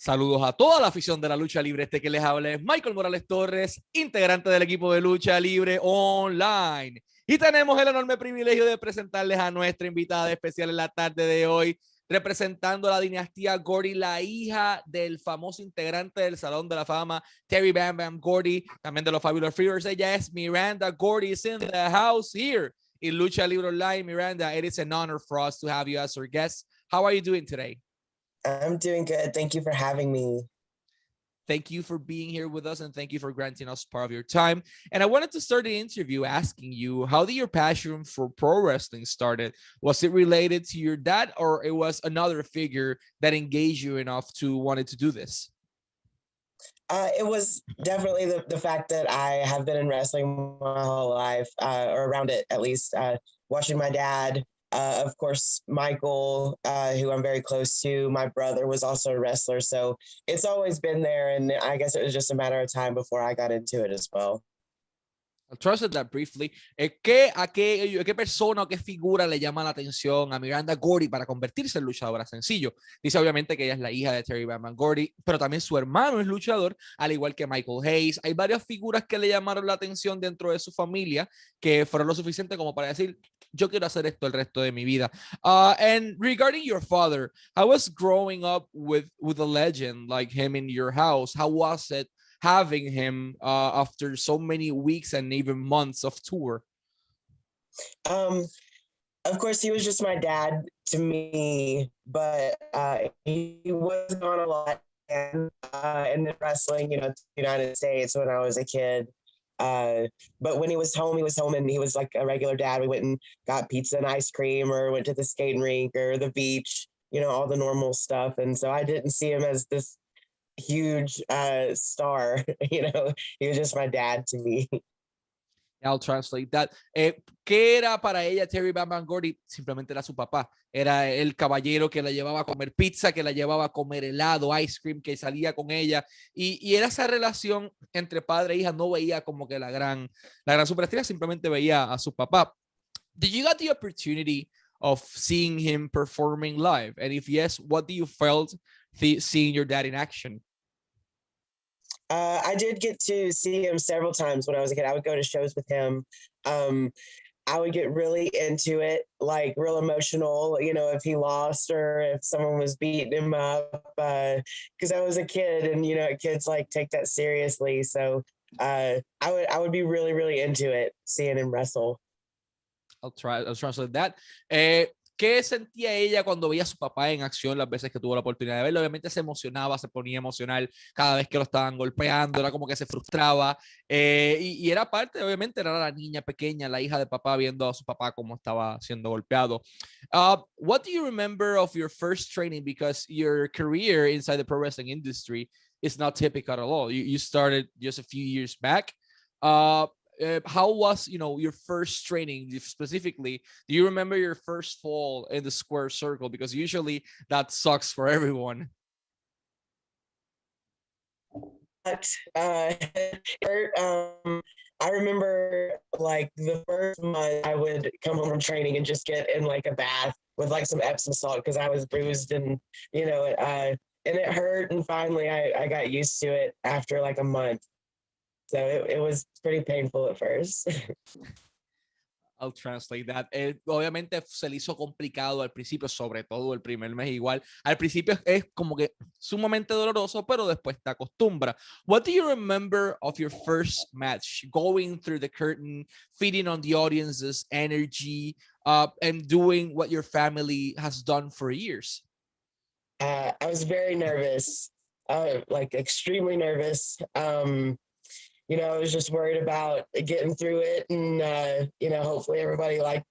Saludos a toda la afición de la lucha libre. Este que les habla es Michael Morales Torres, integrante del equipo de lucha libre online. Y tenemos el enorme privilegio de presentarles a nuestra invitada especial en la tarde de hoy, representando a la dinastía Gordy, la hija del famoso integrante del Salón de la Fama, Terry Bam Bam Gordy, también de los Fabulous Freebirds. Ella es Miranda Gordy, is in the house here in Lucha Libre Online. Miranda, it is an honor for us to have you as our guest. How are you doing today? I'm doing good. Thank you for having me. Thank you for being here with us, and thank you for granting us part of your time. And I wanted to start the interview asking you, how did your passion for pro wrestling started? Was it related to your dad, or it was another figure that engaged you enough to wanted to do this? It was definitely the fact that I have been in wrestling my whole life, or around it at least, watching my dad. Of course, Michael, who I'm very close to, my brother was also a wrestler. So it's always been there. And I guess it was just a matter of time before I got into it as well. I'll trust that briefly. ¿A qué persona o qué figura le llama la atención a Miranda Gordy para convertirse en luchadora? Sencillo. Dice obviamente que ella es la hija de Terry Bam Bam Gordy, pero también su hermano es luchador, al igual que Michael Hayes. Hay varias figuras que le llamaron la atención dentro de su familia que fueron lo suficiente como para decir, yo quiero hacer esto el resto de mi vida. And regarding your father, I was growing up with a legend like him in your house. How was it having him after so many weeks and even months of tour? Of course, he was just my dad to me, but he was gone a lot and in wrestling, to the United States when I was a kid. But when he was home and he was like a regular dad. We went and got pizza and ice cream, or went to the skating rink or the beach, all the normal stuff. And so I didn't see him as this huge star. He was just my dad to me. I'll translate that. ¿Qué era para ella Terry Bam Bam Gordy? Simplemente era su papá. Era el caballero que la llevaba a comer pizza, que la llevaba a comer helado, ice cream, que salía con ella. Y era esa relación entre padre e hija. No veía como que la gran superestrella, simplemente veía a su papá. Did you get the opportunity of seeing him performing live? And if yes, what do you felt seeing your dad in action? I did get to see him several times when I was a kid. I would go to shows with him. I would get really into it, like real emotional, if he lost or if someone was beating him up, because I was a kid and, kids like take that seriously. So I would be really, really into it, seeing him wrestle. I'll translate that. ¿Qué sentía ella cuando veía a su papá en acción las veces que tuvo la oportunidad de verlo? Obviamente se emocionaba, se ponía emocional cada vez que lo estaban golpeando, era como que se frustraba, y era parte, obviamente, era la niña pequeña, la hija de papá, viendo a su papá como estaba siendo golpeado. What do you remember of your first training? Because your career inside the pro wrestling industry is not typical at all. You started just a few years back. How was your first training specifically? Do you remember your first fall in the square circle? Because usually that sucks for everyone. I remember like the first month I would come home from training and just get in like a bath with like some Epsom salt because I was bruised and and it hurt, and finally I got used to it after like a month. So it was pretty painful at first. I'll translate that. Obviamente se le hizo complicado al principio, sobre todo el primer mes igual. Al principio es como que sumamente doloroso, pero después te acostumbra. What do you remember of your first match? Going through the curtain, feeding on the audience's energy, and doing what your family has done for years. I was very nervous, like extremely nervous. I was just worried about getting through it and, hopefully everybody liked,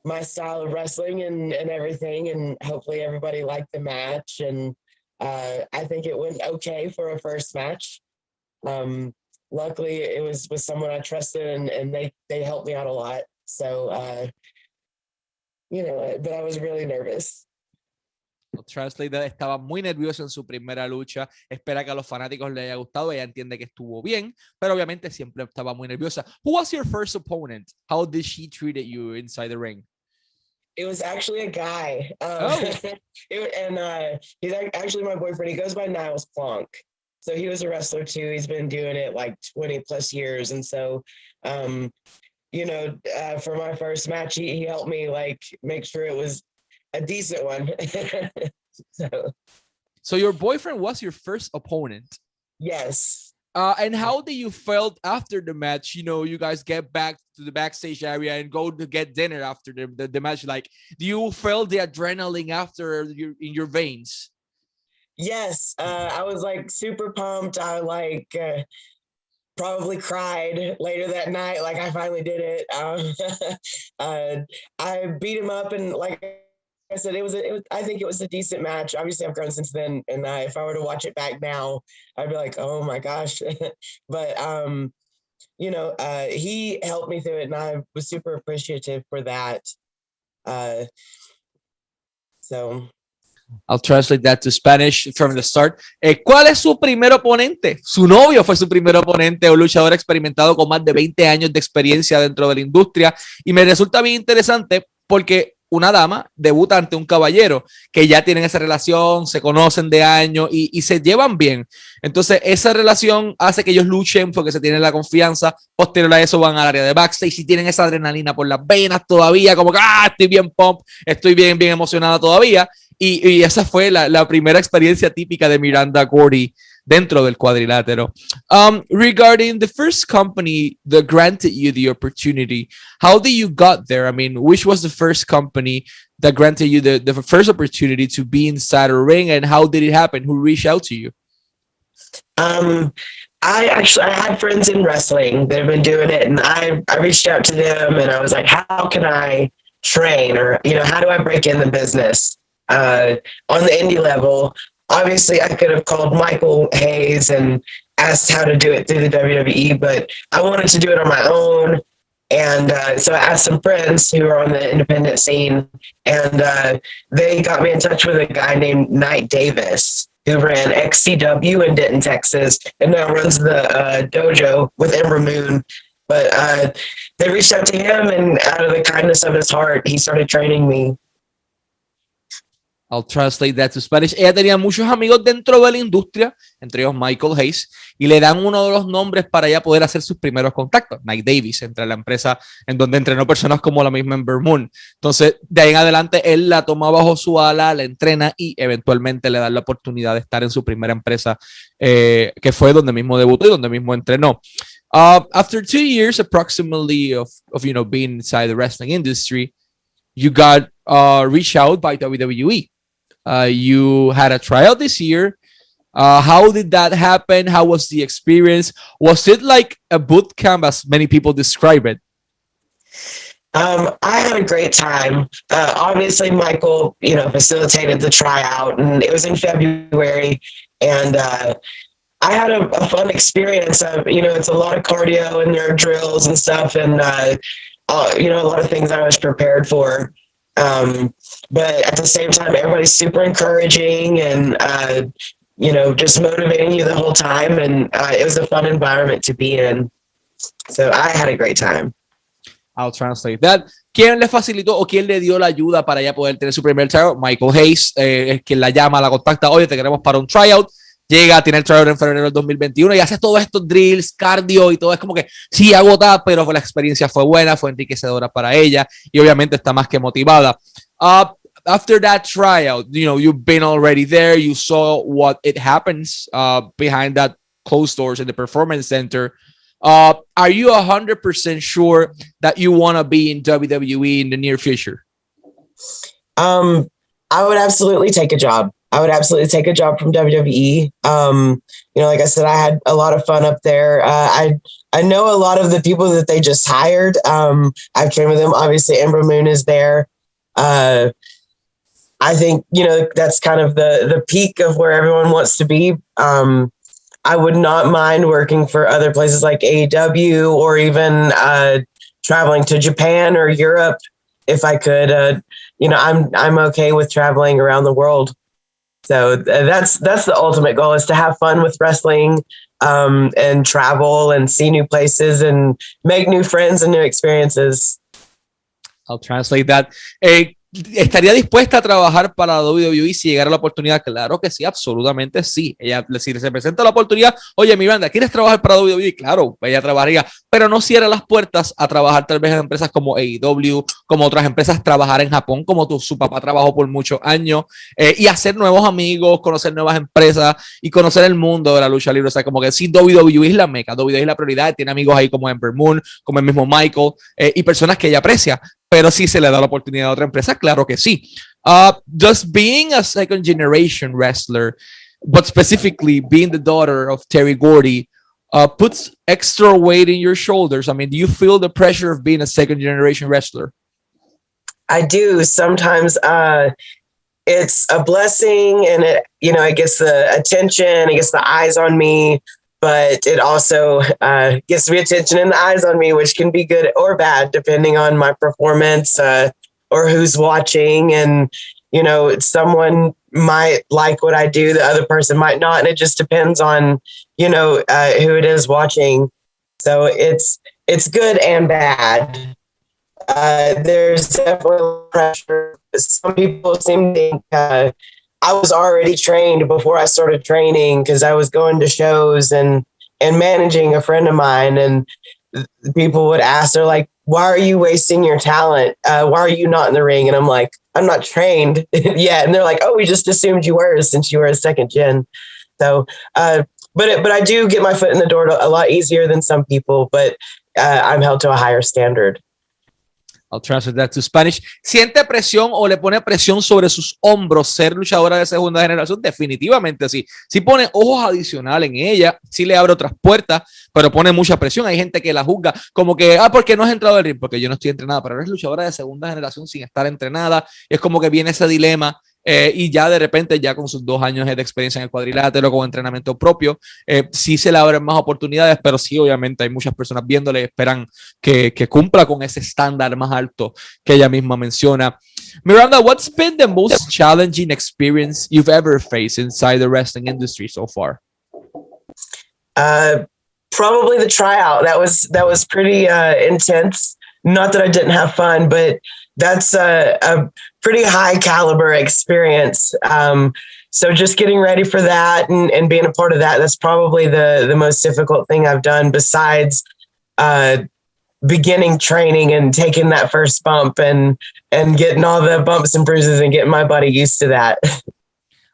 my style of wrestling and everything. And hopefully everybody liked the match. And I think it went okay for a first match. Luckily it was with someone I trusted and they helped me out a lot. So, but I was really nervous. Translate, estaba muy nervioso en su primera lucha, espera que a los fanáticos les haya gustado, ella entiende que estuvo bien, pero obviamente siempre estaba muy nerviosa. Who was your first opponent? How did she treat you inside the ring? It was actually a guy. He's actually my boyfriend. He goes by Niles Plonk. So he was a wrestler too. He's been doing it like 20 plus years. And so, for my first match, he helped me like make sure it was a decent one. So your boyfriend was your first opponent. Yes. And how did you felt after the match? You guys get back to the backstage area and go to get dinner after the match. Like, do you feel the adrenaline after in your veins? Yes. I was like super pumped. I probably cried later that night. Like I finally did it. I beat him up, and like I said, I think it was a decent match. Obviously I've grown since then. And if I were to watch it back now, I'd be like, oh my gosh. But, he helped me through it, and I was super appreciative for that. So I'll translate that to Spanish from the start. ¿Cuál es su primer oponente? Su novio fue su primer oponente, un luchador experimentado con más de 20 años de experiencia dentro de la industria. Y me resulta bien interesante porque una dama debuta ante un caballero que ya tienen esa relación, se conocen de años y se llevan bien. Entonces, esa relación hace que ellos luchen porque se tienen la confianza. Posterior a eso van al área de backstage y tienen esa adrenalina por las venas todavía, como que estoy bien pump, estoy bien emocionada todavía. Y esa fue la primera experiencia típica de Miranda Gordy dentro del cuadrilátero. Regarding the first company that granted you the opportunity, how did you got there? I mean, which was the first company that granted you the first opportunity to be inside a ring, and how did it happen? Who reached out to you? I had friends in wrestling that have been doing it, and I reached out to them, and I was like, how can I train, or, how do I break in the business? On the indie level, obviously I could have called Michael Hayes and asked how to do it through the WWE, but I wanted to do it on my own. And so I asked some friends who are on the independent scene, and they got me in touch with a guy named Knight Davis, who ran XCW in Denton, Texas, and now runs the dojo with Ember Moon. But they reached out to him, and out of the kindness of his heart, he started training me. I'll translate that to Spanish. Ella tenía muchos amigos dentro de la industria, entre ellos Michael Hayes, y le dan uno de los nombres para ella poder hacer sus primeros contactos. Knight Davis, entre la empresa en donde entrenó personas como la misma Ember Moon. Entonces, de ahí en adelante, él la toma bajo su ala, la entrena y eventualmente le da la oportunidad de estar en su primera empresa, que fue donde mismo debutó y donde mismo entrenó. After 2 years approximately of being inside the wrestling industry, you got reached out by WWE. You had a tryout this year. How did that happen? How was the experience? Was it like a boot camp, as many people describe it? I had a great time. Obviously, Michael, facilitated the tryout, and it was in February. And I had a fun experience. It's a lot of cardio and there are drills and stuff, and a lot of things I was prepared for. But at the same time, everybody's super encouraging and, just motivating you the whole time. And it was a fun environment to be in. So I had a great time. I'll translate that. ¿Quién le facilitó o quién le dio la ayuda para ella poder tener su primer tryout? Michael Hayes, es quien la llama, la contacta. Oye, te queremos para un tryout. Llega, tiene el tryout en febrero del 2021 y hace todos estos drills, cardio y todo. Es como que sí, agotada, pero la experiencia fue buena, fue enriquecedora para ella y obviamente está más que motivada. After that tryout, you've been already there. You saw what it happens behind that closed doors in the performance center. Are you 100% sure that you want to be in WWE in the near future? I would absolutely take a job. I would absolutely take a job from WWE. Like I said, I had a lot of fun up there. I know a lot of the people that they just hired. I've trained with them. Obviously, Ember Moon is there. I think, that's kind of the peak of where everyone wants to be. I would not mind working for other places like AEW or even traveling to Japan or Europe if I could. I'm okay with traveling around the world. So that's the ultimate goal, is to have fun with wrestling, and travel and see new places and make new friends and new experiences. I'll translate that. ¿Estaría dispuesta a trabajar para WWE si llegara la oportunidad? Claro que sí, absolutamente sí. Ella, si se presenta la oportunidad, oye, Miranda, ¿quieres trabajar para WWE? Claro, ella trabajaría, pero no cierra las puertas a trabajar tal vez en empresas como AEW, como otras empresas, trabajar en Japón, como su papá trabajó por muchos años, y hacer nuevos amigos, conocer nuevas empresas y conocer el mundo de la lucha libre. O sea, como que sí, WWE es la meca, WWE es la prioridad, tiene amigos ahí como Ember Moon, como el mismo Michael, y personas que ella aprecia. Pero si se le da la oportunidad a otra empresa, claro que sí. Just being a second generation wrestler, but specifically being the daughter of Terry Gordy, puts extra weight in your shoulders. I mean, do you feel the pressure of being a second generation wrestler? I do. Sometimes it's a blessing, and it gets the attention, it gets the eyes on me, but it also gets the attention and the eyes on me, which can be good or bad depending on my performance or who's watching. And someone might like what I do, the other person might not, and it just depends on who it is watching. So it's good and bad. There's definitely pressure. Some people seem to think I was already trained before I started training, because I was going to shows and managing a friend of mine, and people would ask, they're like, why are you wasting your talent? Why are you not in the ring? And I'm like, I'm not trained yet. And they're like, oh, we just assumed you were, since you were a second gen. So, but I do get my foot in the door a lot easier than some people, but I'm held to a higher standard. I'll translate that to Spanish. ¿Siente presión o le pone presión sobre sus hombros ser luchadora de segunda generación? Definitivamente sí. Sí pone ojos adicionales en ella, sí le abre otras puertas, pero pone mucha presión. Hay gente que la juzga como que, ¿por qué no has entrado al ring? Porque yo no estoy entrenada, pero eres luchadora de segunda generación sin estar entrenada. Es como que viene ese dilema. Y ya de repente, ya con sus 2 años de experiencia en el cuadrilátero, con entrenamiento propio, sí se le abren más oportunidades, pero sí, obviamente, hay muchas personas viéndole, esperan que cumpla con ese estándar más alto que ella misma menciona. Miranda, what's been the most challenging experience you've ever faced inside the wrestling industry so far? Probably the tryout. That was pretty intense. Not that I didn't have fun, but that's a pretty high caliber experience. So just getting ready for that and being a part of that, that's probably the most difficult thing I've done, besides beginning training and taking that first bump and getting all the bumps and bruises and getting my body used to that.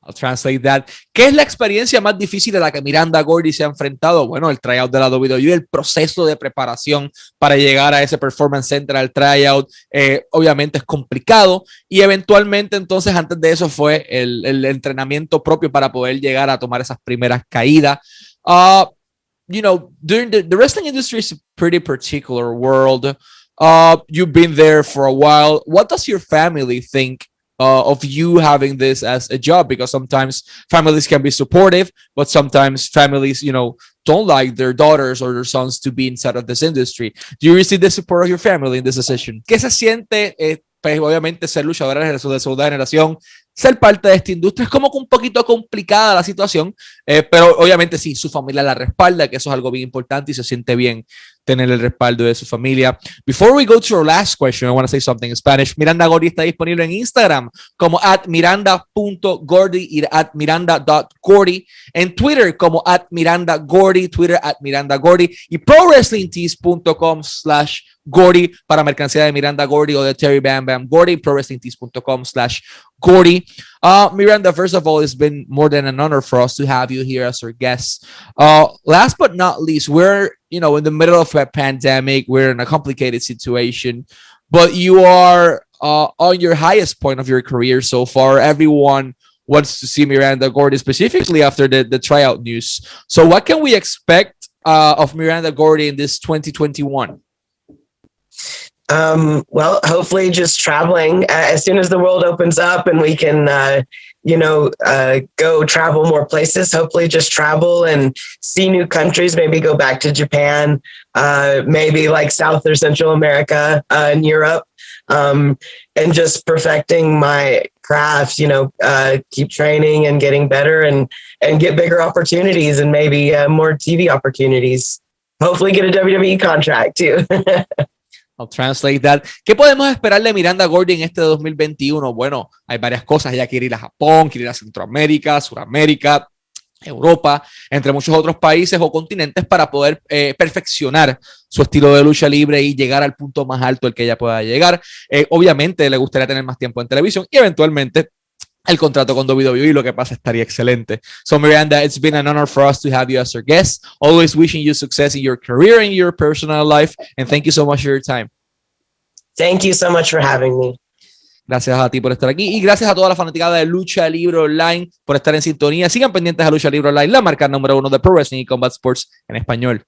I'll translate that. ¿Qué es la experiencia más difícil a la que Miranda Gordy se ha enfrentado? Bueno, el tryout de la WWE, el proceso de preparación para llegar a ese Performance Center, al tryout, obviamente es complicado, y eventualmente entonces antes de eso fue el entrenamiento propio para poder llegar a tomar esas primeras caídas. During the wrestling industry is a pretty particular world. You've been there for a while. What does your family think of you having this as a job? Because sometimes families can be supportive, but sometimes families, don't like their daughters or their sons to be inside of this industry. Do you receive the support of your family in this decision? ¿Qué se siente, pues, obviamente, ser luchadora de segunda generación, ser parte de esta industria? Es como que un poquito complicada la situación, pero obviamente sí, su familia la respalda, que eso es algo bien importante, y se siente bien tener el respaldo de su familia. Before we go to our last question, I want to say something in Spanish. Miranda Gordy está disponible en Instagram como @miranda.gordy y @miranda.gordy, en Twitter como @mirandagordy, Twitter @mirandagordy, y prowrestlingtees.com/Gordy para mercancía de Miranda Gordy o de Terry Bam Bam Gordy, prowrestlingtees.com/Gordy. Miranda, first of all, it's been more than an honor for us to have you here as our guest. Last but not least, we're in the middle of a pandemic. We're in a complicated situation, but you are on your highest point of your career so far. Everyone wants to see Miranda Gordy, specifically after the tryout news. So what can we expect of Miranda Gordy in this 2021? Well, hopefully just traveling as soon as the world opens up and we can, go travel more places, hopefully just travel and see new countries, maybe go back to Japan, maybe like South or Central America, and Europe, and just perfecting my craft, keep training and getting better and get bigger opportunities and maybe more TV opportunities. Hopefully get a WWE contract too. I'll translate that. ¿Qué podemos esperar de Miranda Gordy en este 2021? Bueno, hay varias cosas. Ella quiere ir a Japón, quiere ir a Centroamérica, Suramérica, Europa, entre muchos otros países o continentes para poder perfeccionar su estilo de lucha libre y llegar al punto más alto al que ella pueda llegar. Obviamente le gustaría tener más tiempo en televisión y eventualmente el contrato con WWE, lo que pasa estaría excelente. So Miranda, it's been an honor for us to have you as our guest. Always wishing you success in your career and your personal life. And thank you so much for your time. Thank you so much for having me. Gracias a ti por estar aquí y gracias a toda la fanaticada de Lucha Libre Online por estar en sintonía. Sigan pendientes a Lucha Libre Online, la marca número 1 de Pro Wrestling y Combat Sports en español.